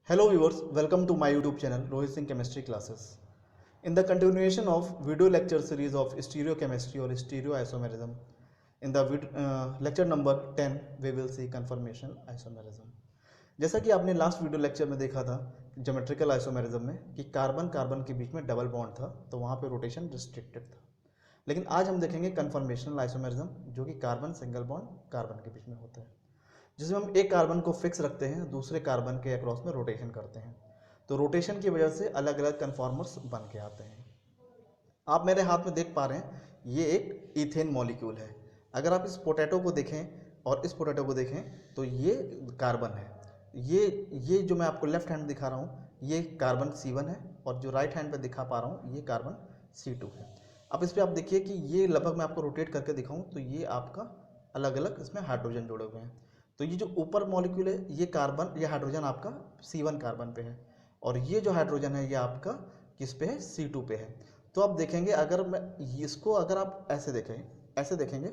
Hello viewers, welcome to my YouTube channel Rohit Singh Chemistry Classes. In the continuation of video lecture series of stereochemistry or stereoisomerism, in the lecture number 10 we will see conformational isomerism. जैसा कि आपने last video lecture में देखा था geometrical isomerism में कि carbon carbon के बीच में डबल बॉन्ड था तो वहाँ पे रोटेशन रिस्ट्रिक्टेड था, लेकिन आज हम देखेंगे कन्फर्मेशनल आइसोमेरिज्म जो कि कार्बन सिंगल बॉन्ड कार्बन के बीच में होता है, जिसमें हम एक कार्बन को फिक्स रखते हैं, दूसरे कार्बन के अक्रॉस में रोटेशन करते हैं, तो रोटेशन की वजह से अलग अलग कन्फॉर्मर्स बन के आते हैं। आप मेरे हाथ में देख पा रहे हैं ये एक इथेन मॉलिक्यूल है। अगर आप इस पोटैटो को देखें और इस पोटैटो को देखें तो ये कार्बन है। ये जो मैं आपको लेफ्ट हैंड दिखा रहा हूँ ये कार्बन C1 है और जो राइट हैंड पे दिखा पा रहा हूँ ये कार्बन C2 है। अब इस पर आप देखिए कि ये लगभग मैं आपको रोटेट करके दिखाऊं तो ये आपका अलग अलग इसमें हाइड्रोजन जुड़े हुए हैं। तो ये जो ऊपर मॉलिक्यूल है ये कार्बन, ये हाइड्रोजन आपका C1 कार्बन पे है और ये जो हाइड्रोजन है ये आपका किस पे है, C2 पे है। तो आप देखेंगे अगर मैं इसको अगर आप ऐसे देखेंगे,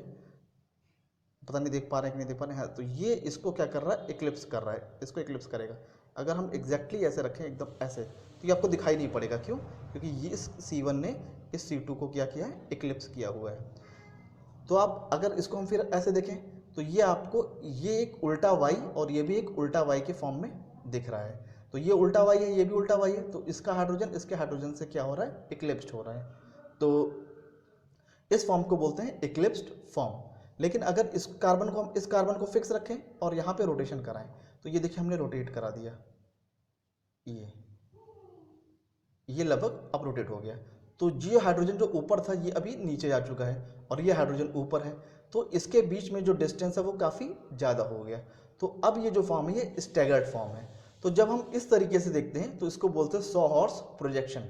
पता नहीं देख पा रहे हैं कि नहीं देख पा रहे हैं, तो ये इसको क्या कर रहा है, इक्लिप्स कर रहा है, इसको इक्लिप्स करेगा। अगर हम एग्जैक्टली ऐसे रखें एकदम ऐसे तो ये आपको दिखाई नहीं पड़ेगा। क्यों? क्योंकि ये इस C1 ने इस C2 को क्या किया है, इक्लिप्स किया हुआ है। तो आप अगर इसको हम फिर ऐसे देखें तो ये आपको ये एक उल्टा वाई और ये भी एक उल्टा वाई के फॉर्म में दिख रहा है। तो ये उल्टा वाई है, ये भी उल्टा वाई है, तो इसका हाइड्रोजन इसके हाइड्रोजन से क्या हो रहा है, इक्लिप्स्ड हो रहा है। तो इस फॉर्म को बोलते हैं इक्लिप्स्ड फॉर्म। लेकिन अगर इस कार्बन को हम इस कार्बन को फिक्स रखें और यहाँ पे रोटेशन कराएं तो ये देखिए हमने रोटेट करा दिया, ये लगभग अब रोटेट हो गया। तो ये हाइड्रोजन जो ऊपर था ये अभी नीचे जा चुका है और ये हाइड्रोजन ऊपर है, तो इसके बीच में जो डिस्टेंस है वो काफ़ी ज़्यादा हो गया। तो अब ये जो फॉर्म है ये स्टैगर्ड फॉर्म है। तो जब हम इस तरीके से देखते हैं तो इसको बोलते हैं सॉ हॉर्स प्रोजेक्शन।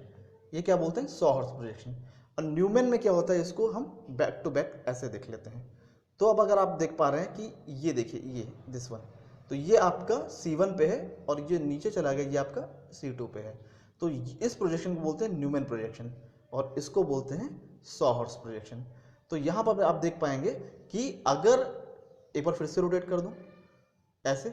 ये क्या बोलते हैं, सॉ हॉर्स प्रोजेक्शन। और न्यूमेन में क्या होता है, इसको हम बैक टू बैक ऐसे देख लेते हैं। तो अब अगर आप देख पा रहे हैं कि ये देखिए ये दिस वन, तो ये आपका C1 पे है और ये नीचे चला गया ये आपका C2 पे है। तो इस प्रोजेक्शन को बोलते हैं न्यूमेन प्रोजेक्शन और इसको बोलते हैं सॉ हॉर्स प्रोजेक्शन। तो यहाँ पर आप देख पाएंगे कि अगर एक बार फिर से रोटेट कर दूं ऐसे,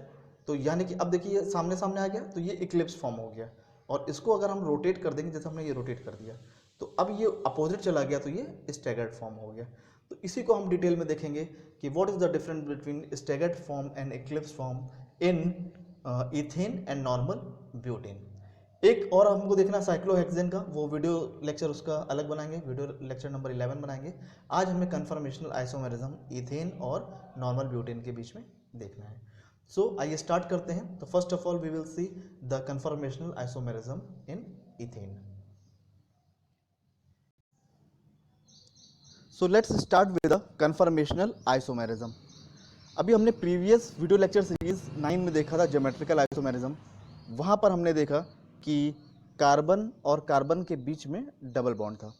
तो यानी कि अब देखिए ये सामने सामने आ गया तो ये इक्लिप्स फॉर्म हो गया। और इसको अगर हम रोटेट कर देंगे जैसे हमने ये रोटेट कर दिया तो अब ये अपोजिट चला गया तो ये स्टैगर्ड फॉर्म हो गया। तो इसी को हम डिटेल में देखेंगे कि what is the difference between staggered form and Eclipse form in ethane and normal butane. एक और हमको देखना साइक्लोहेक्सेन का, वो वीडियो लेक्चर उसका अलग बनाएंगे, वीडियो लेक्चर नंबर 11 बनाएंगे। आज हमें कन्फर्मेशनल आइसोमेरिज्म इथेन और नॉर्मल ब्यूटेन के बीच में देखना है। सो आइए स्टार्ट करते हैं। तो first of all we will see the conformational isomerism in ethane. So let's start with the conformational isomerism. अभी हमने प्रीवियस वीडियो लेक्चर सीरीज 9 में देखा था ज्योमेट्रिकल आइसोमेरिज्म। वहाँ पर हमने देखा कि कार्बन और कार्बन के बीच में डबल बॉन्ड था।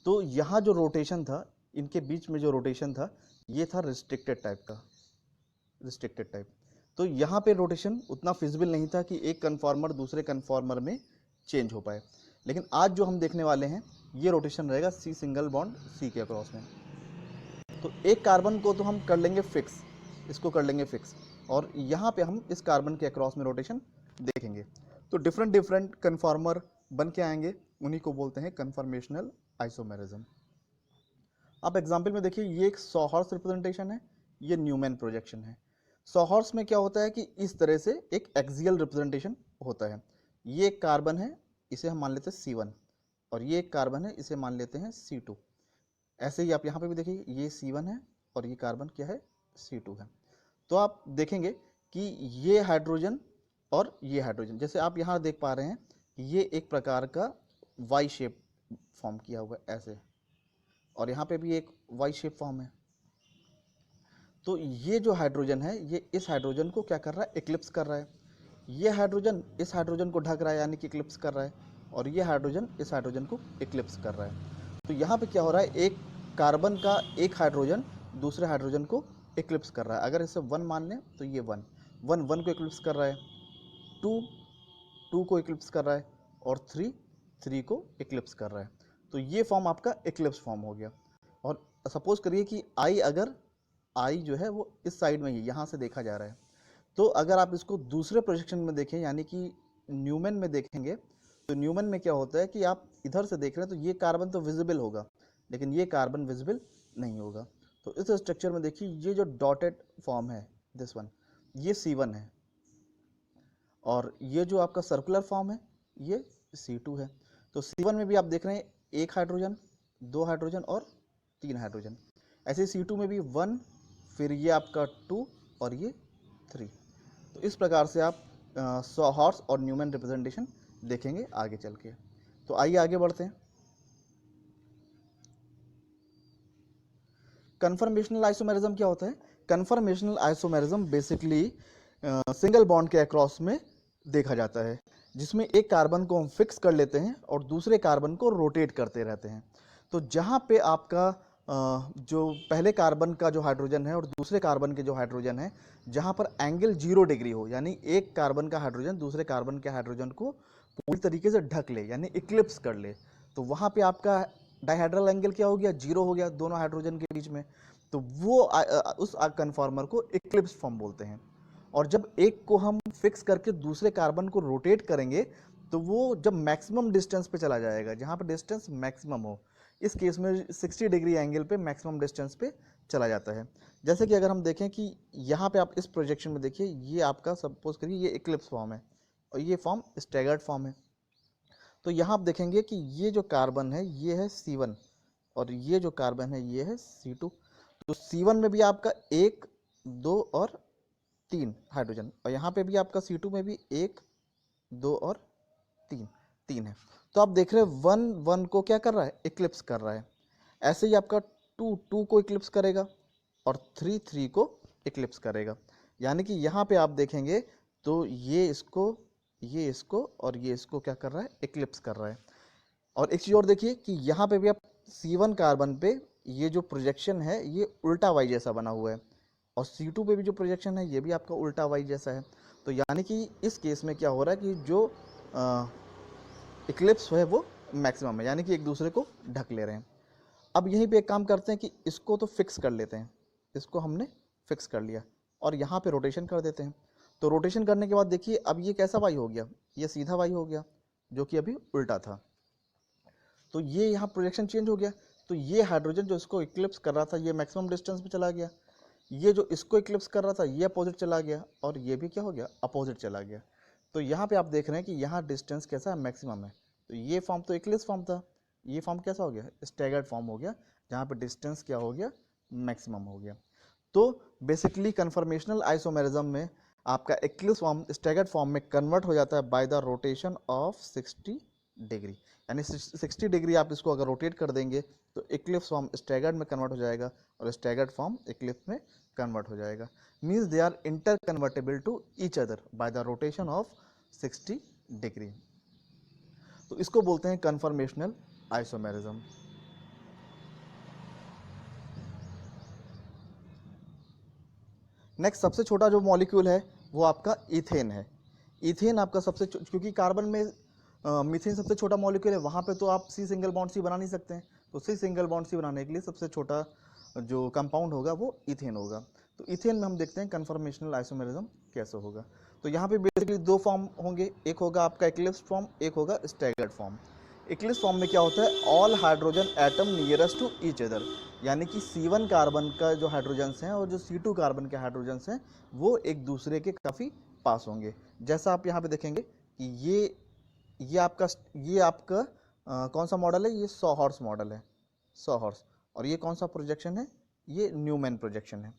तो यहाँ जो रोटेशन था, इनके बीच में जो रोटेशन था ये था रिस्ट्रिक्टेड टाइप का, रिस्ट्रिक्टेड टाइप। तो यहाँ पे रोटेशन उतना फिजिबल नहीं था कि एक कन्फॉर्मर दूसरे कन्फॉर्मर में चेंज हो पाए। लेकिन आज जो हम देखने वाले हैं ये रोटेशन रहेगा C सिंगल बॉन्ड C के अक्रॉस में। तो एक कार्बन को तो हम कर लेंगे फिक्स, इसको कर लेंगे फिक्स, और यहाँ पे हम इस कार्बन के अक्रॉस में रोटेशन देखेंगे। तो डिफरेंट डिफरेंट कन्फॉर्मर बन के आएंगे, उन्हीं को बोलते हैं कन्फर्मेशनल आइसोमेरिज्म। आप एग्जाम्पल में देखिए ये एक सॉ हॉर्स रिप्रेजेंटेशन है, ये न्यूमैन प्रोजेक्शन है। सॉ हॉर्स में क्या होता है कि इस तरह से एक एक्सियल रिप्रेजेंटेशन होता है। ये एक कार्बन है, इसे हम मान लेते हैं C1 और ये एक कार्बन है, इसे मान लेते हैं C2। ऐसे ही आप यहाँ पे भी देखिए ये C1 है और ये कार्बन क्या है, C2 है। तो आप देखेंगे कि ये हाइड्रोजन और ये हाइड्रोजन, जैसे आप यहाँ देख पा रहे हैं ये एक प्रकार का वाई शेप फॉर्म किया हुआ है ऐसे, और यहाँ पे भी एक वाई शेप फॉर्म है। तो ये जो हाइड्रोजन है ये इस हाइड्रोजन को क्या कर रहा है, इक्लिप्स कर रहा है। ये हाइड्रोजन इस हाइड्रोजन को ढक रहा है यानी कि इक्लिप्स कर रहा है, और ये हाइड्रोजन इस हाइड्रोजन को इक्लिप्स कर रहा है। तो यहाँ पे क्या हो रहा है, एक कार्बन का एक हाइड्रोजन दूसरे हाइड्रोजन को इक्लिप्स कर रहा है। अगर इसे 1 मान लें तो ये 1 1 1 को इक्लिप्स कर रहा है, 2 2 को इक्लिप्स कर रहा है, और 3 3 को इक्लिप्स कर रहा है। तो ये फॉर्म आपका इक्लिप्स फॉर्म हो गया। और सपोज करिए कि आई जो है वो इस साइड में ही यहाँ से देखा जा रहा है। तो अगर आप इसको दूसरे प्रोजेक्शन में देखें, यानी कि न्यूमन में देखेंगे तो न्यूमन में क्या होता है कि आप इधर से देख रहे हैं तो ये कार्बन तो विजिबल होगा, लेकिन ये कार्बन विजिबल नहीं होगा। तो इस स्ट्रक्चर में देखिए ये जो डॉटेड फॉर्म है दिस वन, ये C1 है, और ये जो आपका सर्कुलर फॉर्म है ये C2 है। तो C1 में भी आप देख रहे हैं 1 हाइड्रोजन, 2 हाइड्रोजन और 3 हाइड्रोजन। ऐसे C2 में भी 1, फिर ये आपका 2 और ये 3। तो इस प्रकार से आप हॉर्स और न्यूमन रिप्रेजेंटेशन देखेंगे आगे चल के। तो आइए आगे बढ़ते हैं। कन्फर्मेशनल आइसोमेरिज्म क्या होता है? Conformational isomerism basically single bond के अक्रॉस में देखा जाता है, जिसमें एक कार्बन को हम फिक्स कर लेते हैं और दूसरे कार्बन को रोटेट करते रहते हैं। तो जहाँ पे आपका जो पहले कार्बन का जो हाइड्रोजन है और दूसरे कार्बन के जो हाइड्रोजन है, जहाँ पर एंगल 0 डिग्री हो, यानी एक कार्बन का हाइड्रोजन दूसरे कार्बन के हाइड्रोजन को पूरी तरीके से ढक ले, यानी इक्लिप्स कर ले, तो वहाँ पे आपका डायहेड्रल एंगल क्या हो गया? 0 हो गया दोनों हाइड्रोजन के बीच में। तो वो उस कन्फॉर्मर को इक्लिप्स फॉर्म बोलते हैं। और जब एक को हम फिक्स करके दूसरे कार्बन को रोटेट करेंगे तो वो जब मैक्सिमम डिस्टेंस पे चला जाएगा, जहाँ पर डिस्टेंस मैक्सिमम हो, इस केस में 60 डिग्री एंगल पे मैक्सिमम डिस्टेंस पे चला जाता है। जैसे कि अगर हम देखें कि यहाँ पे आप इस प्रोजेक्शन में देखिए, ये आपका सपोज करिए ये इक्लिप्स फॉर्म है और ये फॉर्म स्टैगर्ड फॉर्म है। तो यहाँ आप देखेंगे कि ये जो कार्बन है ये है C1 और ये जो कार्बन है ये है C2। तो C1 में भी आपका 1, 2 और 3 हाइड्रोजन, और यहाँ पे भी आपका C2 में भी 1, 2 और 3 है। तो आप देख रहे हैं 1, 1 को क्या कर रहा है? इक्लिप्स कर रहा है। ऐसे ही आपका 2, 2 को इक्लिप्स करेगा और 3, 3 को इक्लिप्स करेगा। यानी कि यहाँ पे आप देखेंगे तो ये इसको और ये इसको क्या कर रहा है? इक्लिप्स कर रहा है। और एक चीज़ और देखिए कि यहाँ पे भी आप C1 कार्बन पे ये जो प्रोजेक्शन है ये उल्टा वाई जैसा बना हुआ है, और C2 पे भी जो प्रोजेक्शन है ये भी आपका उल्टा वाई जैसा है। तो यानी कि इस केस में क्या हो रहा है कि जो इक्लिप्स है वो मैक्सिमम है, यानी कि एक दूसरे को ढक ले रहे हैं। अब यहीं पे एक काम करते हैं कि इसको तो फिक्स कर लेते हैं, इसको हमने फिक्स कर लिया और यहाँ पे रोटेशन कर देते हैं। तो रोटेशन करने के बाद देखिए अब ये कैसा वाई हो गया? ये सीधा वाई हो गया, जो कि अभी उल्टा था। तो ये यहाँ प्रोजेक्शन चेंज हो गया। तो ये हाइड्रोजन जो इसको इक्लिप्स कर रहा था ये मैक्सिमम डिस्टेंस पे चला गया, ये जो इसको इक्लिप्स कर रहा था ये अपोजिट चला गया, और ये भी क्या हो गया? अपोजिट चला गया। तो यहाँ पे आप देख रहे हैं कि यहाँ डिस्टेंस कैसा है? मैक्सिमम है। तो ये फॉर्म तो इक्लिप्स फॉर्म था, ये फॉर्म कैसा हो गया? स्टैगर्ड फॉर्म हो गया, जहाँ पे डिस्टेंस क्या हो गया? मैक्सिमम हो गया। तो बेसिकली कन्फर्मेशनल आइसोमेरिज्म में आपका इक्लिप्स फॉर्म स्टैगर्ड फॉर्म में कन्वर्ट हो जाता है bye the rotation of 60 degree. यानी 60 डिग्री आप इसको अगर रोटेट कर देंगे तो इक्लिप्स फॉर्म स्टैगर्ड में कन्वर्ट हो जाएगा और स्टैगर्ड फॉर्म इक्लिप्स में कन्वर्ट हो जाएगा। Means they are interconvertible to each other by the rotation of 60 degree. तो इसको बोलते हैं कन्फर्मेशनल आइसोमेरिज्म। नेक्स्ट सबसे छोटा जो मॉलिक्यूल है वो आपका इथेन है। इथेन आपका सबसे क्योंकि कार्बन में मीथेन सबसे छोटा मॉलिक्यूल है, वहाँ पे तो आप सी सिंगल बॉन्ड सी बना नहीं सकते हैं। तो सी सिंगल बॉन्ड सी बनाने के लिए सबसे छोटा जो कंपाउंड होगा वो इथेन होगा। तो इथेन में हम देखते हैं कन्फर्मेशनल आइसोमेरिज्म कैसे होगा। तो यहाँ पे बेसिकली 2 फॉर्म होंगे, एक होगा आपका इक्लिप्स फॉर्म, एक होगा स्टैगर्ड फॉर्म। इक्लिप्स फॉर्म में क्या होता है? All hydrogen atom nearest to each other, यानी कि C1 कार्बन का जो हाइड्रोजन्स हैं और जो C2 कार्बन के हाइड्रोजन्स हैं वो एक दूसरे के काफ़ी पास होंगे। जैसा आप यहाँ पे देखेंगे कि ये आपका कौन सा मॉडल है? ये सॉहॉर्स मॉडल है, सॉहॉर्स। और ये कौन सा प्रोजेक्शन है? ये न्यूमैन प्रोजेक्शन है,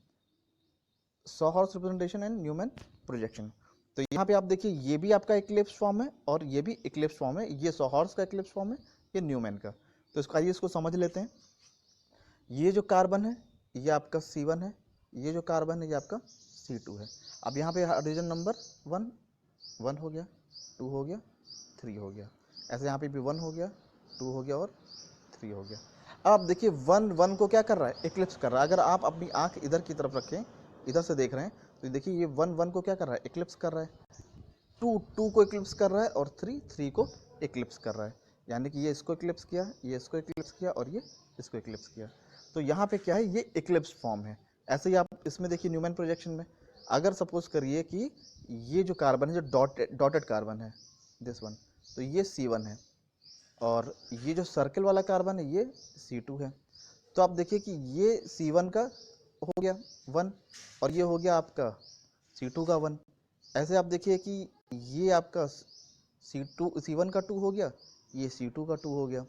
सॉहॉर्स रिप्रेजेंटेशन एंड न्यूमैन प्रोजेक्शन। तो यहाँ पे आप देखिए ये भी आपका इक्लिप्स फॉर्म है और ये भी इक्लिप्स फॉर्म है, ये सॉहॉर्स का इक्लिप्स फॉर्म है, ये न्यूमैन का। तो इसको आइए इसको समझ लेते हैं। ये जो कार्बन है ये आपका C1 है, ये जो कार्बन है ये आपका C2 है। अब यहाँ पे हाइड्रोजन नंबर 1 हो गया, 2 हो गया, 3 हो गया। ऐसे यहाँ पे भी 1 हो गया, 2 हो गया और 3 हो गया। अब आप देखिए 1 को क्या कर रहा है? इक्लिप्स कर रहा है। अगर आप अपनी आंख इधर की तरफ रखें, इधर से देख रहे हैं, तो देखिए ये 1 को क्या कर रहा है? इक्लिप्स कर रहा है। 2 को इक्लिप्स कर रहा है और 3 को इक्लिप्स कर रहा है। यानी कि ये इसको इक्लिप्स किया, ये इसको इक्लिप्स किया और ये इसको इक्लिप्स किया। तो यहाँ पे क्या है? ये इक्लिप्स फॉर्म है। ऐसे ही आप इसमें देखिए न्यूमैन प्रोजेक्शन में, अगर सपोज करिए कि ये जो कार्बन है जो डॉटेड कार्बन है, दिस वन, तो ये C1 है, और ये जो सर्कल वाला कार्बन है ये C2 है। तो आप देखिए कि ये C1 का हो गया 1 और ये हो गया आपका C2 का 1। ऐसे आप देखिए कि ये आपका C1 का 2 हो गया, ये C2 का 2 हो गया,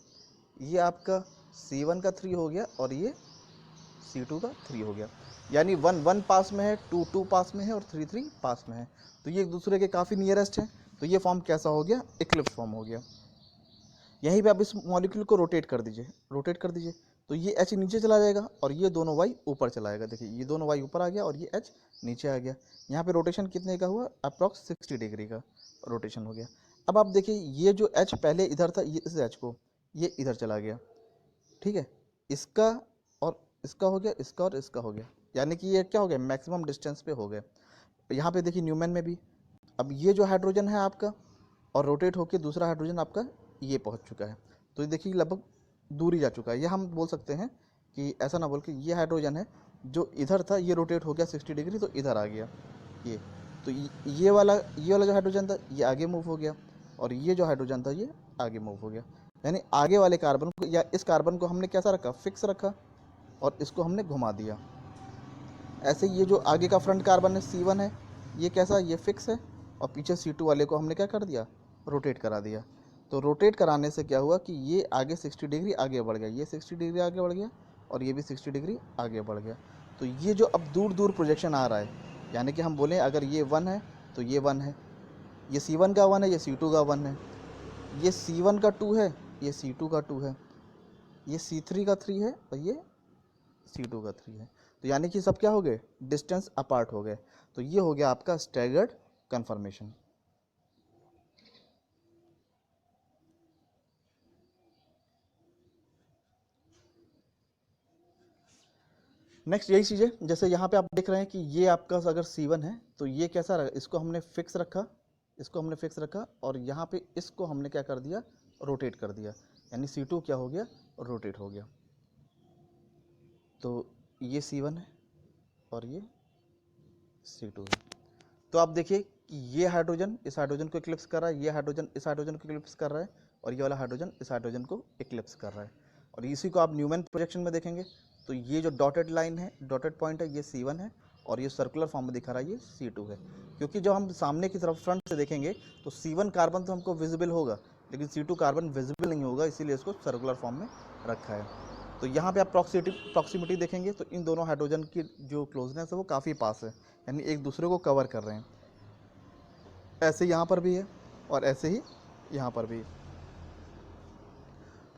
ये आपका C1 का 3 हो गया और ये C2 का 3 हो गया। यानी 1 1 पास में है, 2 2 पास में है और 3 3 पास में है। तो ये एक दूसरे के काफ़ी नियरेस्ट हैं। तो ये फॉर्म कैसा हो गया? इक्लिप्स फॉर्म हो गया। यहीं पे आप इस मॉलिक्यूल को रोटेट कर दीजिए, रोटेट कर दीजिए, तो ये H नीचे चला जाएगा और ये दोनों Y ऊपर चला जाएगा। देखिए ये दोनों Y ऊपर आ गया और ये H नीचे आ गया। यहाँ पे रोटेशन कितने का हुआ? अप्रॉक्स 60 डिग्री का रोटेशन हो गया। अब आप देखिए ये जो H पहले इधर था, ये इस H को ये इधर चला गया, ठीक है, इसका और इसका हो गया, इसका और इसका हो गया, यानी कि ये क्या हो गया? मैक्सिमम डिस्टेंस पे हो गया। यहाँ पे देखिए न्यूमैन में भी, अब ये जो हाइड्रोजन है आपका और रोटेट होकर दूसरा हाइड्रोजन आपका ये पहुँच चुका है। तो ये देखिए लगभग दूर ही जा चुका है। ये हम बोल सकते हैं कि ऐसा ना बोल के ये हाइड्रोजन है जो इधर था, ये रोटेट हो गया 60 डिग्री, तो इधर आ गया ये। तो ये वाला जो हाइड्रोजन था ये आगे मूव हो गया और ये जो हाइड्रोजन था ये आगे मूव हो गया। यानी आगे वाले कार्बन को या इस कार्बन को हमने कैसा रखा? फिक्स रखा और इसको हमने घुमा दिया। ऐसे ये जो आगे का फ्रंट कार्बन है C1 है, ये कैसा? ये फिक्स है, और पीछे C2 वाले को हमने क्या कर दिया? रोटेट करा दिया। तो रोटेट कराने से क्या हुआ कि ये आगे 60 डिग्री आगे बढ़ गया, ये 60 डिग्री आगे बढ़ गया और ये भी 60 डिग्री आगे बढ़ गया। तो ये जो अब दूर दूर प्रोजेक्शन आ रहा है, यानी कि हम बोलें अगर ये 1 है तो ये 1 है, ये C1 का 1 है, ये C2 का 1 है, ये C1 का 2 है, ये C2 का 2 है, ये C3 का 3 है और ये C2 का 3 है। तो यानी कि सब क्या हो गए? डिस्टेंस अपार्ट हो गए। तो ये हो गया आपका स्टैगर्ड कन्फर्मेशन। नेक्स्ट यही चीज़ है, जैसे यहाँ पे आप देख रहे हैं कि ये आपका अगर C1 है तो ये कैसा रहा? इसको हमने फिक्स रखा, इसको हमने फिक्स रखा और यहाँ पे इसको हमने क्या कर दिया? रोटेट कर दिया, यानी C2 क्या हो गया? रोटेट हो गया। तो ये C1 है और ये C2 है। तो आप देखिए कि ये हाइड्रोजन इस हाइड्रोजन को इक्लिप्स कर रहा है, ये हाइड्रोजन इस हाइड्रोजन को इक्लिप्स कर रहा है और ये वाला हाइड्रोजन इस हाइड्रोजन को इक्लिप्स कर रहा है। और इसी को आप न्यूमैन प्रोजेक्शन में देखेंगे तो ये जो डॉटेड लाइन है, डॉटेड पॉइंट है, ये C1 है और ये सर्कुलर फॉर्म में दिखा रहा है ये C2 है। क्योंकि जब हम सामने की तरफ फ्रंट से देखेंगे तो C1 कार्बन तो हमको विजिबल होगा लेकिन C2 कार्बन विजिबल नहीं होगा, इसीलिए इसको सर्कुलर फॉर्म में रखा है। तो यहाँ पे आप प्रॉक्सिमिटी देखेंगे तो इन दोनों हाइड्रोजन की जो क्लोजनेस है वो काफ़ी पास है, यानी एक दूसरे को कवर कर रहे हैं। ऐसे यहाँ पर भी है और ऐसे ही यहाँ पर भी।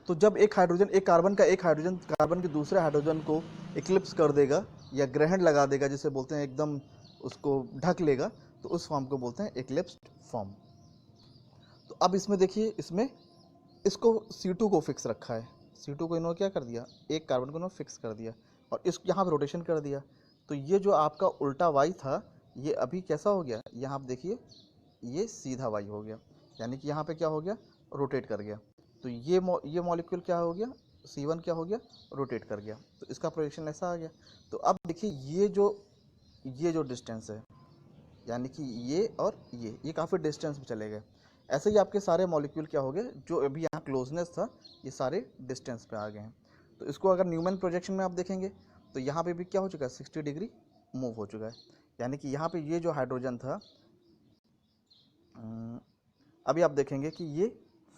तो जब एक हाइड्रोजन कार्बन के दूसरे हाइड्रोजन को इक्लिप्स कर देगा या ग्रहण लगा देगा, जिसे बोलते हैं एकदम उसको ढक लेगा, तो उस फॉर्म को बोलते हैं इक्लिप्स्ड फॉर्म। तो अब इसमें देखिए, इसमें इसको C2 को फिक्स रखा है, C2 को इन्होंने क्या कर दिया? एक कार्बन को इन्होंने फिक्स कर दिया और इस यहाँ पे रोटेशन कर दिया। तो ये जो आपका उल्टा Y था ये अभी कैसा हो गया? यहाँ आप देखिए ये सीधा Y हो गया, यानी कि यहाँ पे क्या हो गया? रोटेट कर गया। तो ये मॉलिक्यूल क्या हो गया? C1 क्या हो गया? रोटेट कर गया। तो इसका प्रोजेक्शन ऐसा आ गया। तो अब देखिए ये जो डिस्टेंस है, यानी कि ये और ये काफ़ी डिस्टेंस पे चले गए। ऐसे ही आपके सारे मॉलिक्यूल क्या हो गए? जो अभी यहाँ क्लोजनेस था ये सारे डिस्टेंस पे आ गए हैं। तो इसको अगर न्यूमैन प्रोजेक्शन में आप देखेंगे तो यहाँ पे भी क्या हो चुका है? 60 डिग्री मूव हो चुका है, यानी कि यहाँ पे ये जो हाइड्रोजन था, अभी आप देखेंगे कि ये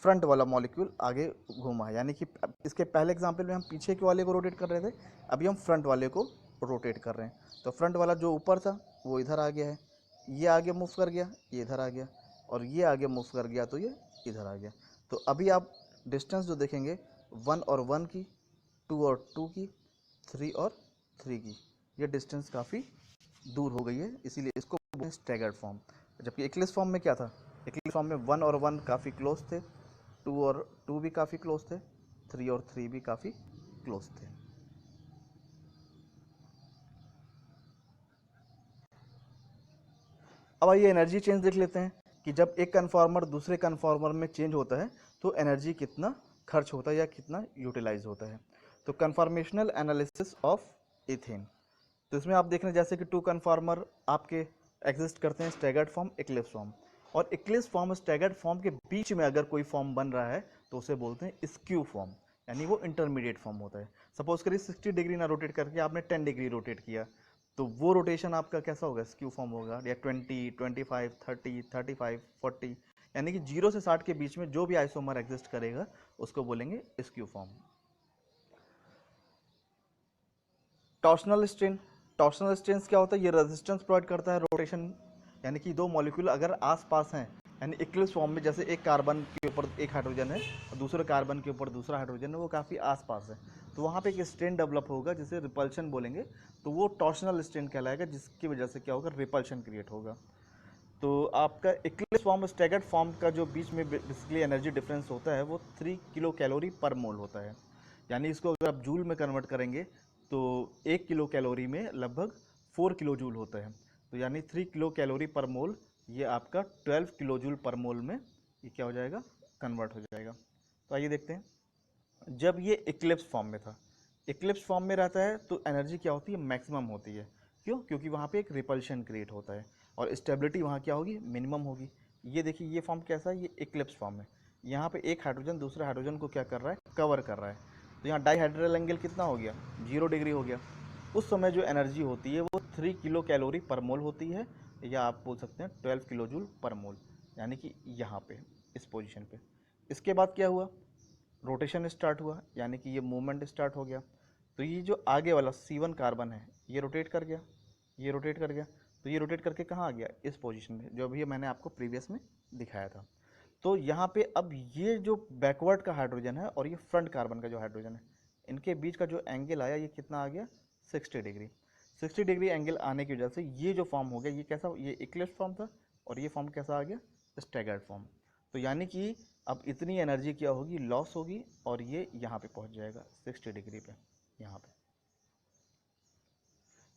फ्रंट वाला मॉलिक्यूल आगे घूमा है, यानी कि इसके पहले एग्जांपल में हम पीछे के वाले को रोटेट कर रहे थे, अभी हम फ्रंट वाले को रोटेट कर रहे हैं। तो फ्रंट वाला जो ऊपर था वो इधर आ गया है, ये आगे मूव कर गया, ये इधर आ गया, और ये आगे मूव कर गया तो ये इधर आ गया। तो अभी आप डिस्टेंस जो देखेंगे 1 और 1 की, 2 और 2 की, 3 और 3 की, ये डिस्टेंस काफ़ी दूर हो गई है, इसीलिए इसको स्टैगर्ड फॉर्म। जबकि इक्लिप्स फॉर्म में क्या था? इक्लिप्स फॉर्म में 1 और 1 काफ़ी क्लोज थे, 2 और 2 भी काफ़ी क्लोज थे, 3 और 3 भी काफ़ी क्लोज थे। अब आइए एनर्जी चेंज देख लेते हैं कि जब एक कन्फॉर्मर दूसरे कन्फॉर्मर में चेंज होता है तो एनर्जी कितना खर्च होता है या कितना यूटिलाइज होता है। तो कन्फॉर्मेशनल एनालिसिस ऑफ इथेन, तो इसमें आप देख रहे हैं जैसे कि 2 कन्फॉर्मर आपके एग्जिस्ट करते हैं, स्टैगर्ड फॉर्म, इक्लिप्स फॉर्म, और इक्लिप्स फॉर्म और स्टैगर्ड फॉर्म के बीच में अगर कोई फॉर्म बन रहा है तो उसे बोलते हैं स्क्यू फॉर्म, यानी वो इंटरमीडिएट फॉर्म होता है। सपोज करिए 60 डिग्री ना रोटेट करके आपने 10 डिग्री रोटेट किया, तो वो रोटेशन आपका कैसा होगा, स्क्यू फॉर्म होगा। या 20, 25, 30, 35, 40, यानी कि 0 से 60 के बीच में जो भी आइसोमर एग्जिस्ट करेगा उसको बोलेंगे skew form. Torsional strain, torsional strain क्या होता है, ये रेजिस्टेंस प्रोवाइड करता है रोटेशन, यानी कि दो मॉलिक्यूल अगर आसपास हैं, यानी इक्लिप्स फॉर्म में जैसे एक कार्बन के ऊपर एक हाइड्रोजन है और दूसरे कार्बन के ऊपर दूसरा हाइड्रोजन है, वो काफ़ी आसपास है, तो वहाँ पे एक स्ट्रेन डेवलप होगा जिसे रिपल्शन बोलेंगे, तो वो टॉर्शनल स्ट्रेन कहलाएगा, जिसकी वजह से क्या होगा, रिपल्शन क्रिएट होगा। तो आपका इक्लिप्स फॉर्म और स्टैगर्ड फॉर्म का जो बीच में बेसिकली एनर्जी डिफरेंस होता है वो 3 किलो कैलोरी पर मोल होता है, यानी इसको अगर आप जूल में कन्वर्ट करेंगे तो 1 किलो कैलोरी में लगभग 4 किलो जूल होता है, तो यानी 3 किलो कैलोरी पर मोल, ये आपका 12 किलो जूल पर मोल में ये क्या हो जाएगा, कन्वर्ट हो जाएगा। तो आइए देखते हैं, जब ये इक्लिप्स फॉर्म में था, इक्लिप्स फॉर्म में रहता है तो एनर्जी क्या होती है, मैक्सिमम होती है। क्यों, क्योंकि वहाँ पे एक रिपल्शन क्रिएट होता है और स्टेबिलिटी वहाँ क्या होगी, मिनिमम होगी। ये देखिए ये फॉर्म कैसा है, ये इक्लिप्स फॉर्म है, यहाँ पे एक हाइड्रोजन दूसरे हाइड्रोजन को क्या कर रहा है, कवर कर रहा है, तो यहाँ डाईहाइड्रल एंगल कितना हो गया, 0 डिग्री हो गया। उस समय जो एनर्जी होती है वो 3 किलो कैलोरी पर मोल होती है, या आप बोल सकते हैं 12 किलो जूल पर मोल, यानी कि यहाँ पे इस पोजीशन पे। इसके बाद क्या हुआ, रोटेशन स्टार्ट हुआ, यानी कि ये मूवमेंट स्टार्ट हो गया, तो ये जो आगे वाला C1 कार्बन है ये रोटेट कर गया, ये रोटेट कर गया, तो ये रोटेट करके कहाँ आ गया, इस पोजीशन में जो अभी मैंने आपको प्रीवियस में दिखाया था। तो यहाँ पे अब ये जो बैकवर्ड का हाइड्रोजन है और ये फ्रंट कार्बन का जो हाइड्रोजन है, इनके बीच का जो एंगल आया ये कितना आ गया, 60 डिग्री। 60 डिग्री एंगल आने की वजह से ये जो फॉर्म हो गया, ये कैसा, ये इक्लिप्स फॉर्म था और ये फॉर्म कैसा आ गया, स्टैगर्ड फॉर्म। तो यानी कि अब इतनी एनर्जी क्या होगी, लॉस होगी, और ये यहाँ पे पहुँच जाएगा 60 डिग्री पे, यहाँ पे।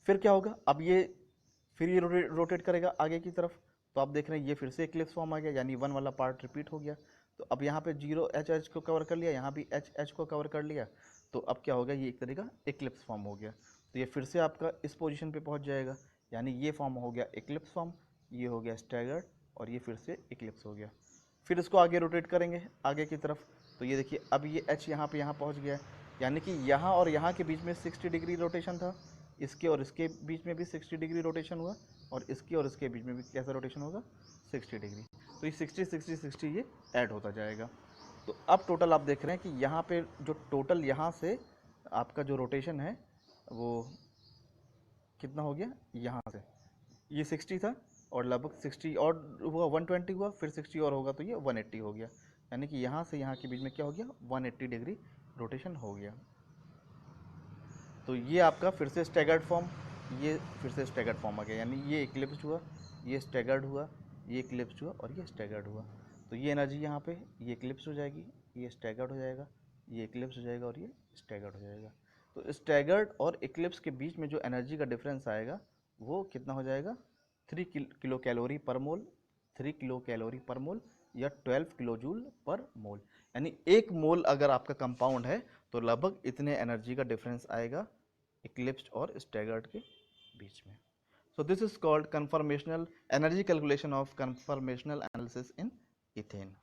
फिर क्या होगा, अब ये फिर ये रोटेट करेगा आगे की तरफ, तो आप देख रहे हैं ये फिर से इक्लिप्स फॉर्म आ गया, यानी 1 वाला पार्ट रिपीट हो गया। तो अब यहाँ पे 0 एच एच को कवर कर लिया, यहाँ भी एच एच को कवर कर लिया, तो अब क्या हो गया, ये एक तरीका इक्लिप्स फॉर्म हो गया। तो ये फिर से आपका इस पोजीशन पे पहुँच जाएगा, यानी ये फॉर्म हो गया इक्लिप्स फॉर्म, ये हो गया स्टैगर्ड, और ये फिर से इक्लिप्स हो गया। फिर इसको आगे रोटेट करेंगे आगे की तरफ, तो ये देखिए अब ये एच यहाँ पे यहाँ पहुँच गया है, यानी कि यहाँ और यहाँ के बीच में 60 डिग्री रोटेशन था, इसके और इसके बीच में भी 60 डिग्री रोटेशन हुआ, और इसके और इसके बीच में भी कैसा रोटेशन होगा, 60 डिग्री। तो ये 60 60 60 ये ऐड होता जाएगा। तो अब टोटल आप देख रहे हैं कि यहाँ पे जो टोटल यहाँ से आपका जो रोटेशन है वो कितना हो गया, यहाँ से ये 60 था और लगभग 60 और हुआ, 120 हुआ, फिर 60 और होगा तो ये 180 हो गया, यानी कि यहाँ से यहाँ के बीच में क्या हो गया, 180 डिग्री रोटेशन हो गया। तो ये आपका फिर से स्टैगर्ड फॉर्म, ये फिर से स्टैगर्ड फॉर्म आ गया, यानी ये इक्लिप्स हुआ, ये स्टैगर्ड हुआ, ये इक्लिप्स हुआ और ये स्टैगर्ड हुआ। तो ये एनर्जी यहाँ पे ये इक्लिप्स हो जाएगी, ये स्टैगर्ड हो जाएगा, ये इक्लिप्स हो जाएगा और ये स्टैगर्ड हो जाएगा। तो स्टैगर्ड और इक्लिप्स के बीच में जो एनर्जी का डिफरेंस आएगा वो कितना हो जाएगा, 3 किलो कैलोरी पर मोल, 3 किलो कैलोरी पर मोल, या 12 किलो जूल पर मोल, यानी 1 मोल अगर आपका कंपाउंड है तो लगभग इतने एनर्जी का डिफरेंस आएगा इक्लिप्स्ड और स्टैगर्ड के बीच में। So this is called conformational energy calculation of conformational analysis in ethane.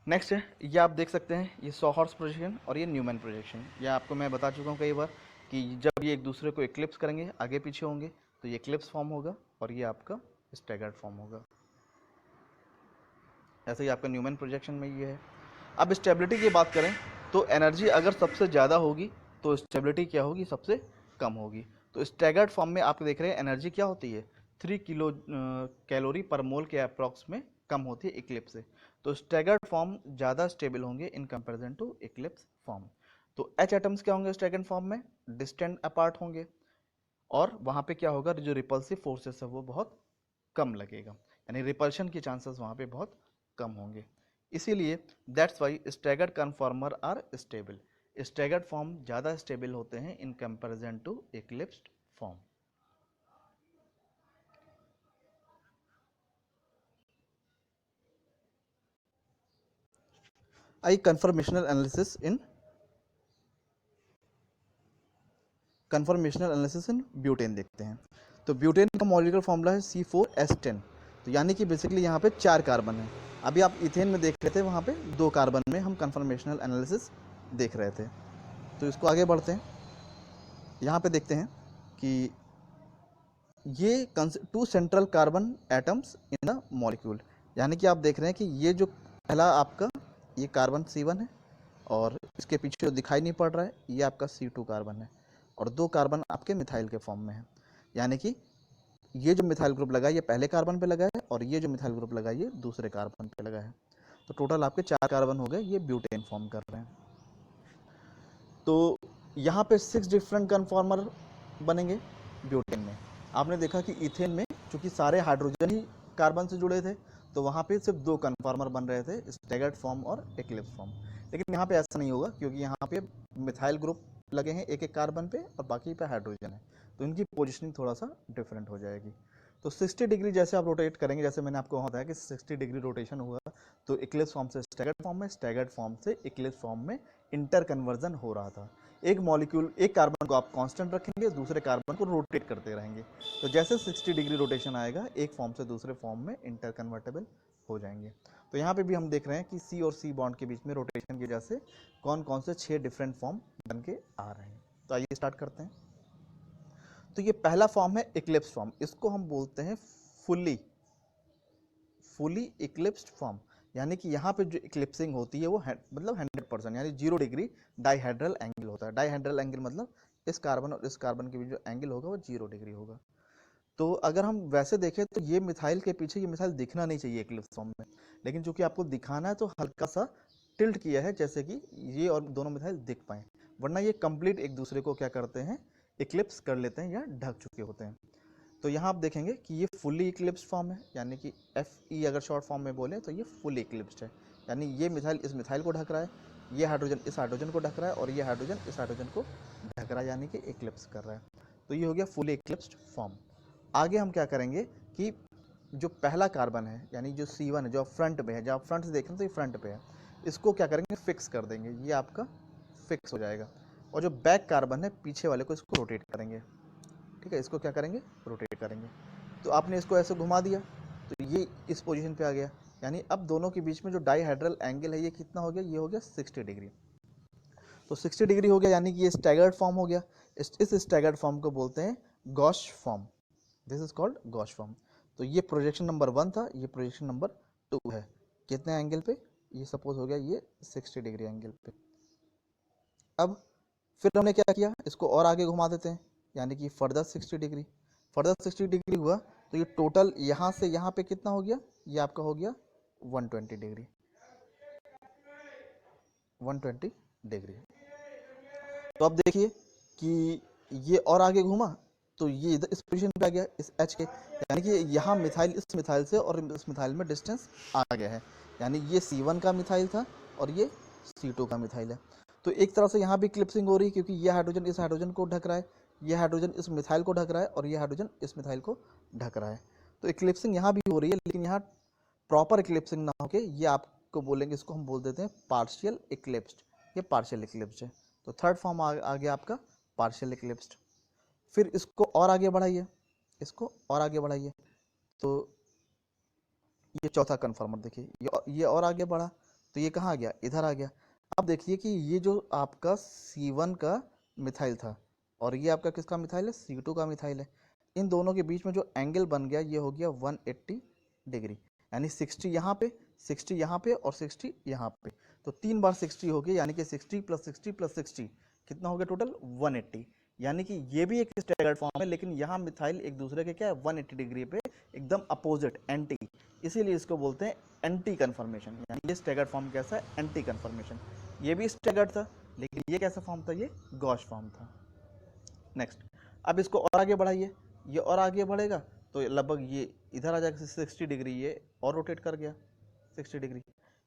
Next है, ये आप देख सकते हैं, ये सॉहर्स प्रोजेक्शन और ये न्यूमैन प्रोजेक्शन। ये आपको मैं बता चुका हूँ कई बार कि जब ये एक दूसरे को इक्लिप्स करेंगे, आगे पीछे होंगे, तो ये इक्लिप्स फॉर्म होगा और ये आपका स्टैगर्ड फॉर्म होगा। ऐसे ही आपका न्यूमैन प्रोजेक्शन में ये है। अब स्टेबिलिटी की बात करें तो एनर्जी अगर सबसे ज़्यादा होगी तो स्टेबिलिटी क्या होगी, सबसे कम होगी। तो स्टैगर्ड फॉर्म में आप देख रहे हैं एनर्जी क्या होती है, 3 किलो कैलोरी पर मोल के अप्रॉक्स में कम होती है इक्लिप्स से। तो स्टैगर्ड फॉर्म ज़्यादा स्टेबल होंगे in comparison to eclipse form. तो एच एटम्स क्या होंगे स्टैगर्ड फॉर्म में, डिस्टेंट अपार्ट होंगे, और वहाँ पे क्या होगा, जो रिपल्सिव फोर्सेस है वो बहुत कम लगेगा, यानी रिपल्शन के चांसेस वहाँ पे बहुत कम होंगे। इसीलिए that's why staggered conformer are stable, staggered form ज़्यादा स्टेबल होते हैं in comparison to eclipsed form. I conformational analysis in conformational analysis in butane देखते हैं। तो ब्यूटेन का मॉलिक्यूलर फॉर्मूला है C4H10। तो यानी कि बेसिकली यहाँ पे 4 कार्बन है। अभी आप इथेन में देख रहे थे, वहाँ पे 2 कार्बन में हम कन्फर्मेशनल एनालिसिस देख रहे थे। तो इसको आगे बढ़ते हैं। यहाँ पे देखते हैं कि ये 2 central carbon atoms in a molecule, यानी कि आप देख रहे हैं कि ये जो पहला आपका ये कार्बन C1 है और इसके पीछे जो दिखाई नहीं पड़ रहा है ये आपका C2 कार्बन है और 2 कार्बन आपके मिथाइल के फॉर्म में है। यानी कि ये जो मिथाइल ग्रुप लगा है ये पहले कार्बन पे लगा है और ये जो मिथाइल ग्रुप लगा है ये दूसरे कार्बन पे लगा है। तो टोटल आपके 4 कार्बन हो गए, ये ब्यूटेन फॉर्म कर रहे हैं। तो यहाँ पे 6 डिफरेंट कन्फॉर्मर बनेंगे ब्यूटेन में। आपने देखा कि इथेन में चूंकि सारे हाइड्रोजन ही कार्बन से जुड़े थे तो वहाँ पे सिर्फ 2 कन्फॉर्मर बन रहे थे, स्टैगर्ड फॉर्म और एक्लिप्स फॉर्म। लेकिन यहाँ पे ऐसा नहीं होगा क्योंकि यहाँ पे मिथाइल ग्रुप लगे हैं एक एक कार्बन पे और बाकी पे हाइड्रोजन है, तो इनकी पोजिशनिंग थोड़ा सा डिफरेंट हो जाएगी। तो 60 डिग्री जैसे आप रोटेट करेंगे, जैसे मैंने आपको बताया कि 60 डिग्री रोटेशन हुआ तो एक्लिप्स फॉर्म से स्टैगर्ड फॉर्म में, स्टैगर्ड फॉर्म से एक्लिप्स फॉर्म में इंटर कन्वर्जन हो रहा था। एक मॉलिक्यूल, एक कार्बन को आप कांस्टेंट रखेंगे, दूसरे कार्बन को रोटेट करते रहेंगे। तो जैसे 60 डिग्री रोटेशन आएगा एक फॉर्म से दूसरे फॉर्म में इंटर कन्वर्टेबल हो जाएंगे। तो यहाँ पे भी हम देख रहे हैं कि C और C बॉन्ड के बीच में रोटेशन की वजह से कौन कौन से 6 डिफरेंट फॉर्म बन के आ रहे हैं। तो आइए स्टार्ट करते हैं। तो ये पहला फॉर्म है इक्लिप्स फॉर्म, इसको हम बोलते हैं फुली इक्लिप्स्ड फॉर्म। यानी कि यहाँ पे जो इक्लिप्सिंग होती है वो मतलब 100% यानी 0 डिग्री डाइहेड्रल एंगल होता है। डाइहेड्रल एंगल मतलब इस कार्बन और इस कार्बन के बीच जो एंगल होगा वो 0 डिग्री होगा। तो अगर हम वैसे देखें तो ये मिथाइल के पीछे ये मिथाइल दिखना नहीं चाहिए इक्लिप्स फॉर्म में, लेकिन चूंकि आपको दिखाना है तो हल्का सा टिल्ट किया है जैसे कि ये और दोनों मिथाइल दिख पाए, वरना ये कंप्लीट एक दूसरे को क्या करते हैं, इक्लिप्स कर लेते हैं या ढक चुके होते हैं। तो यहाँ आप देखेंगे कि ये फुली इक्लिप्स्ड फॉर्म है, यानी कि FE अगर शॉर्ट फॉर्म में बोले तो ये फुली इक्लिप्स्ड है। यानी ये मिथाइल इस मिथाइल को ढक रहा है, ये हाइड्रोजन इस हाइड्रोजन को ढक रहा है और ये हाइड्रोजन इस हाइड्रोजन को ढक रहा है, यानी कि इक्लिप्स कर रहा है। तो ये हो गया फुली इक्लिप्स्ड फॉर्म। आगे हम क्या करेंगे कि जो पहला कार्बन है यानी जो C1 है, जो फ्रंट पे है, जब आप फ्रंट से देखें तो ये फ्रंट पे है, इसको क्या करेंगे, फिक्स कर देंगे, ये आपका फिक्स हो जाएगा। और जो बैक कार्बन है पीछे वाले को इसको रोटेट करेंगे। ठीक है, इसको क्या करेंगे, रोटेट करेंगे। तो आपने इसको ऐसे घुमा दिया तो ये इस पोजीशन पे आ गया, यानी अब दोनों के बीच में जो डाइहेड्रल एंगल है ये कितना हो गया, ये हो गया 60 डिग्री। तो 60 डिग्री हो गया यानी कि ये स्टैगर्ड फॉर्म हो गया। इस स्टैगर्ड फॉर्म को बोलते हैं gosh form. This is called gosh form. तो ये प्रोजेक्शन नंबर 1 था, ये प्रोजेक्शन नंबर 2 है। कितने एंगल पे, ये सपोज हो गया ये 60 डिग्री एंगल पे। अब फिर हमने क्या किया, इसको और आगे घुमा देते हैं, यानी कि फर्दर 60 डिग्री। फर्दर 60 डिग्री हुआ तो ये टोटल यहाँ से यहाँ पे कितना हो गया, ये आपका हो गया 120 डिग्री। 120 डिग्री। तो अब देखिए कि ये और आगे घूमा तो ये इधर इस पोजीशन पे आ गया, इस H के, यानी कि यहाँ मिथाइल इस मिथाइल से और इस मिथाइल में डिस्टेंस आ गया है, यानी ये C1 का मिथाइल था और ये C2 का मिथाइल है। तो एक तरह से यहाँ भी क्लिप्सिंग हो रही है क्योंकि ये हाइड्रोजन इस हाइड्रोजन को ढक रहा है, ये हाइड्रोजन इस मिथाइल को ढक रहा है और ये हाइड्रोजन इस मिथाइल को ढक रहा है। तो इक्लिप्सिंग यहाँ भी हो रही है, लेकिन यहाँ प्रॉपर इक्लिप्सिंग ना होके ये आपको बोलेंगे, इसको हम बोल देते हैं पार्शियल इक्लिप्स्ड। ये पार्शियल इक्लिप्स्ड है। तो थर्ड फॉर्म आ गया आपका पार्शियल इक्लिप्स्ड। फिर इसको और आगे बढ़ाइए, इसको और आगे बढ़ाइए, तो ये चौथा कन्फर्मर देखिए, ये और आगे बढ़ा तो ये कहाँ आ गया, इधर आ गया। अब देखिए कि ये जो आपका C1 का मिथाइल था और ये आपका किसका मिथाइल है, C2 का मिथाइल है। इन दोनों के बीच में जो एंगल बन गया ये हो गया 180 डिग्री, यानी 60 यहाँ पे, 60 यहाँ पे और 60 यहाँ पे। तो 3 बार 60 हो गया, यानी कि 60 + 60 + 60 कितना हो गया टोटल 180। यानी कि ये भी एक स्टैगर्ड फॉर्म है, लेकिन यहाँ मिथाइल एक दूसरे के क्या है 180 डिग्री पे एकदम अपोजिट एंटी, इसीलिए इसको बोलते हैं एंटी कन्फर्मेशन। यानी ये स्टैगर्ड फॉर्म कैसा है, एंटी कन्फर्मेशन। ये भी स्टैगर्ड था लेकिन ये कैसा फॉर्म था, ये गॉश फॉर्म था। नेक्स्ट, अब इसको और आगे बढ़ाइए, ये और आगे बढ़ेगा तो लगभग ये इधर आ जाएगा 60 डिग्री, ये और रोटेट कर गया 60 डिग्री,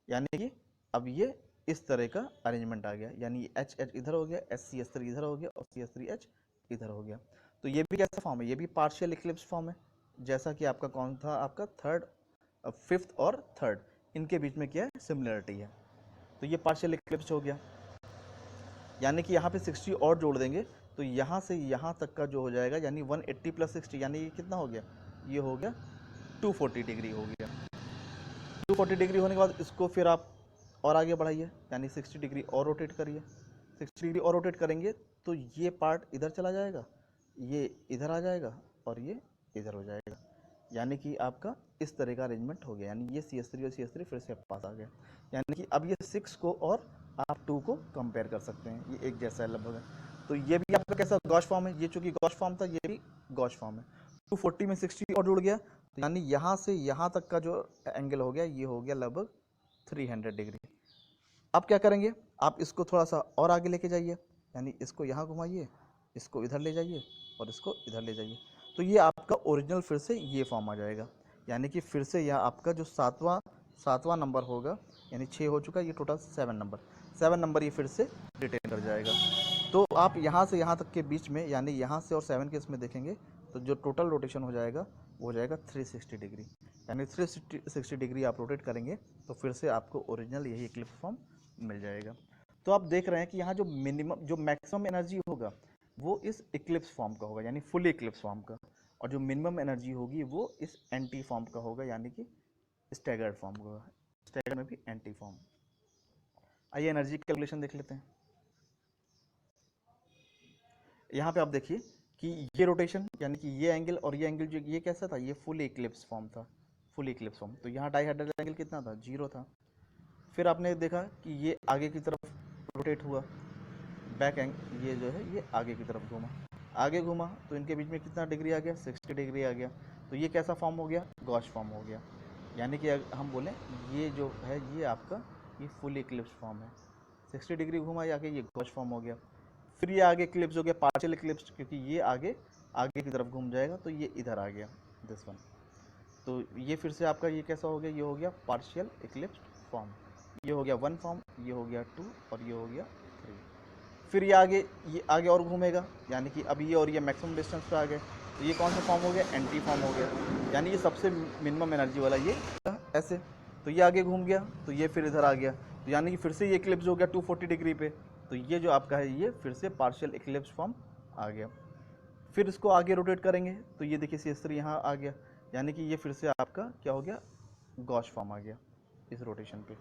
यानी कि अब ये इस तरह का अरेंजमेंट आ गया, यानी H H इधर हो गया, SCS3 इधर हो गया और CH3H इधर हो गया। तो ये भी कैसा फॉर्म है, ये भी पार्शियल इक्लिप्स फॉर्म है, जैसा कि आपका कौन था, आपका थर्ड, फिफ्थ और थर्ड, इनके बीच में क्या है, सिमिलरिटी है। तो ये पार्शियल इक्लिप्स हो गया, यानी कि यहाँ पे 60 और जोड़ देंगे तो यहाँ से यहाँ तक का जो हो जाएगा यानी 180 प्लस 60 यानी ये कितना हो गया, ये हो गया 240 डिग्री हो गया। 240 डिग्री होने के बाद इसको फिर आप और आगे बढ़ाइए यानी 60 डिग्री और रोटेट करिए। 60 डिग्री और रोटेट करेंगे तो ये पार्ट इधर चला जाएगा, ये इधर आ जाएगा और ये इधर हो जाएगा, यानी कि आपका इस तरह का अरेंजमेंट हो गया। यानी ये CS3 और CS3 फिर से पास आ गया। यानी कि अब ये 6 को और आप 2 को कंपेयर कर सकते हैं, ये एक जैसा है लगभग है। तो ये भी आपका कैसा गॉस फॉर्म है, ये चूंकि गॉस फॉर्म था, ये भी गॉस फॉर्म है। 240 में 60 और जुड़ गया, तो यानी यहाँ से यहाँ तक का जो एंगल हो गया ये हो गया लगभग 300 डिग्री। अब क्या करेंगे, आप इसको थोड़ा सा और आगे लेके जाइए, यानी इसको यहाँ घुमाइए, इसको इधर ले जाइए और इसको इधर ले जाइए, तो ये आपका ओरिजिनल फिर से ये फॉर्म आ जाएगा। यानी कि फिर से यह आपका जो सातवां नंबर होगा, यानी 6 हो चुका है, ये टोटल 7 नंबर ये फिर से रिटेन कर जाएगा। तो आप यहाँ से यहाँ तक के बीच में, यानी यहाँ से और 7 के इसमें देखेंगे तो जो टोटल रोटेशन हो जाएगा वो हो जाएगा 360 डिग्री। यानी 360 डिग्री आप रोटेट करेंगे तो फिर से आपको ओरिजिनल यही इक्लिप्स फॉर्म मिल जाएगा। तो आप देख रहे हैं कि यहाँ जो मैक्सिमम एनर्जी होगा वो इस इक्लिप्स फॉर्म का होगा, यानी फुल इक्लिप्स फॉर्म का, और जो मिनिमम एनर्जी होगी वो इस एंटी फॉर्म का होगा, यानी कि स्टैगर्ड फॉर्म का होगा। स्टैगर्ड में भी एंटी फॉर्म। आइए एनर्जी कैलकुलेशन देख लेते हैं। यहाँ पे आप देखिए कि ये रोटेशन यानी कि ये एंगल और ये एंगल, जो ये कैसा था, ये फुल इक्लिप्स फॉर्म था, फुल इक्लिप्स फॉर्म। तो यहाँ डाइहेड्रल एंगल कितना था, 0 था। फिर आपने देखा कि ये आगे की तरफ रोटेट हुआ, बैक एंगल ये जो है ये आगे की तरफ घूमा, आगे घूमा तो इनके बीच में कितना डिग्री आ गया, 60 डिग्री आ गया। तो ये कैसा फॉर्म हो गया, गॉस फॉर्म हो गया। यानी कि अगर हम बोलें ये जो है ये आपका ये फुल इक्लिप्स फॉर्म है। 60 डिग्री घुमा आगे, ये गॉस फॉर्म हो गया। फिर ये आगे इक्लिप्स हो गया, पार्शियल इक्लिप्स, क्योंकि ये आगे की तरफ घूम जाएगा तो ये इधर आ गया, दिस वन। तो ये फिर से आपका ये कैसा हो गया, ये हो गया पार्शियल इक्लिप्स फॉर्म। ये हो गया 1 फॉर्म, ये हो गया 2 और ये हो गया 3। फिर ये आगे और घूमेगा, यानी कि अब ये और ये मैक्सिमम डिस्टेंस पे आ गए, तो ये कौन सा फॉर्म हो गया, एंटी फॉर्म हो गया। यानी ये सबसे मिनिमम एनर्जी वाला ये ऐसे। तो ये आगे घूम गया तो ये फिर इधर आ गया, तो यानी कि फिर से ये इक्लिप्स हो गया 240 डिग्री पे। तो ये जो आपका है ये फिर से पार्शियल इक्लिप्स फॉर्म आ गया। फिर इसको आगे रोटेट करेंगे तो ये देखिए CS3 यहाँ आ गया, यानी कि ये फिर से आपका क्या हो गया, गॉस फॉर्म आ गया इस रोटेशन पे।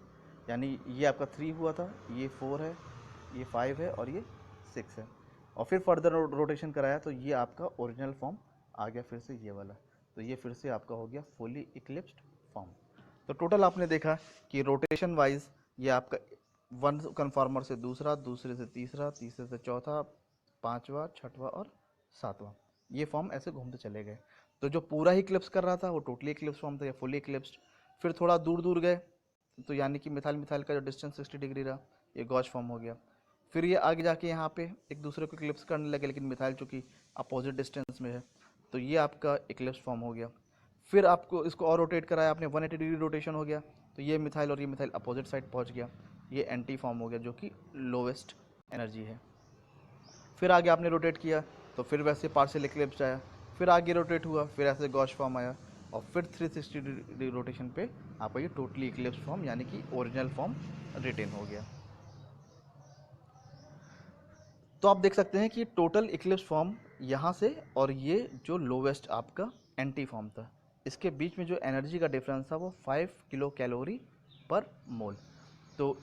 यानी ये आपका 3 हुआ था, ये 4 है, ये 5 है और ये 6 है। और फिर फर्दर रोटेशन कराया तो ये आपका ओरिजिनल फॉर्म आ गया फिर से ये वाला। तो ये फिर से आपका हो गया फुली इक्लिप्स्ड फॉर्म। तो टोटल आपने देखा कि रोटेशन वाइज ये आपका वन कन्फॉर्मर से दूसरा, दूसरे से तीसरा, तीसरे से चौथा, पांचवा, छठवां और सातवां, ये फॉर्म ऐसे घूमते चले गए। तो जो पूरा ही इक्लिप्स कर रहा था वो टोटली इक्लिप्स फॉर्म था या फुली इक्लिप्स्ड। फिर थोड़ा दूर गए तो यानी कि मिथाइल का जो डिस्टेंस 60 डिग्री रहा ये गॉस फॉर्म हो गया। फिर ये आगे जाके यहाँ पे एक दूसरे को इक्लिप्स करने लगे, लेकिन मिथाइल चूँकि अपोजिट डिस्टेंस में है तो ये आपका इक्लिप्स फॉर्म हो गया। फिर आपको इसको और रोटेट कराया आपने, 180 डिग्री रोटेशन हो गया, तो ये मिथाइल और ये मिथाइल अपोजिट साइड पहुँच गया, ये एंटी फॉर्म हो गया जो कि लोवेस्ट एनर्जी है। फिर आगे आपने रोटेट किया तो फिर वैसे पार्शियल इक्लिप्स आया, फिर आगे रोटेट हुआ, फिर ऐसे गॉस फॉर्म आया, और फिर 360 डिग्री रोटेशन पे आपका ये टोटली इक्लिप्स फॉर्म यानी कि ओरिजिनल फॉर्म रिटेन हो गया। तो आप देख सकते हैं कि टोटल इक्लिप्स फॉर्म यहाँ से और ये जो लोवेस्ट आपका एंटी फॉर्म था, इसके बीच में जो एनर्जी का डिफरेंस था वो 5 किलो कैलोरी पर मोल। तो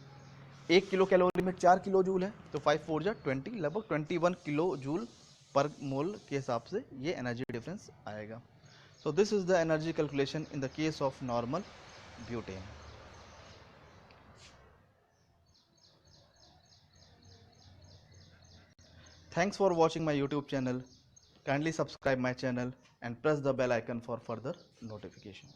1 किलो कैलोरी में 4 किलो जूल है, तो 5 4 जा 20, लगभग 21 किलो जूल पर मोल के हिसाब से ये एनर्जी डिफरेंस आएगा। So this is the energy calculation in the case of normal butane. Thanks for watching my YouTube channel. Kindly subscribe my channel and press the bell icon for further notification.